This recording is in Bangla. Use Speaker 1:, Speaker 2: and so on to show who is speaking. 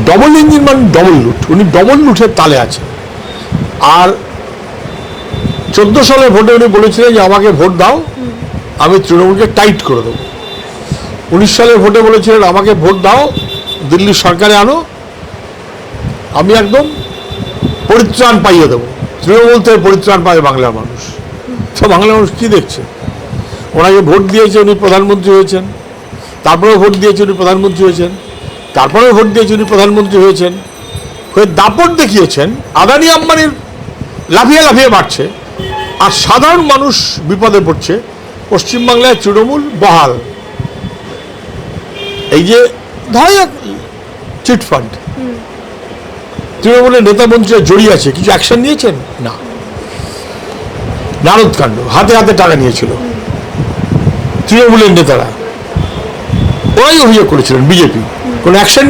Speaker 1: ডবল ইঞ্জিন মানে ডবল লুট, উনি ডবল লুটের তালে আছে। আর 14 সালে ভোটে উনি বলেছিলেন যে আমাকে ভোট দাও, আমি তৃণমূলকে টাইট করে দেবো। 19 সালে ভোটে বলেছিলেন আমাকে ভোট দাও, দিল্লির সরকারে আনো, আমি একদম পরিত্রাণ পাইয়ে দেবো। তৃণমূল থেকে পরিত্রাণ পাবে বাংলার মানুষ। তো বাংলার মানুষ কী দেখছে? ওনাকে ভোট দিয়েছে, উনি প্রধানমন্ত্রী হয়েছেন, তারপরেও ভোট দিয়েছে উনি প্রধানমন্ত্রী হয়েছেন, তারপরেও ভোট দিয়েছে উনি প্রধানমন্ত্রী হয়েছেন, হয়ে দাপট দেখিয়েছেন। আদানি আম্বানির লাফিয়ে লাফিয়ে বাড়ছে, আর সাধারণ মানুষ বিপদে পড়ছে। পশ্চিমবাংলায় তৃণমূল বহাল। এই যে ধরা যাক চিটফান্ড, তৃণমূলের নেতা মন্ত্রীরা জড়িয়ে আছে, কিছু অ্যাকশন নিয়েছেন না। নারদকাণ্ড, হাতে হাতে টাকা নিয়েছিল তৃণমূলের নেতারা, ওরাই অভিযোগ করেছিলেন, বিজেপি কোনো অ্যাকশন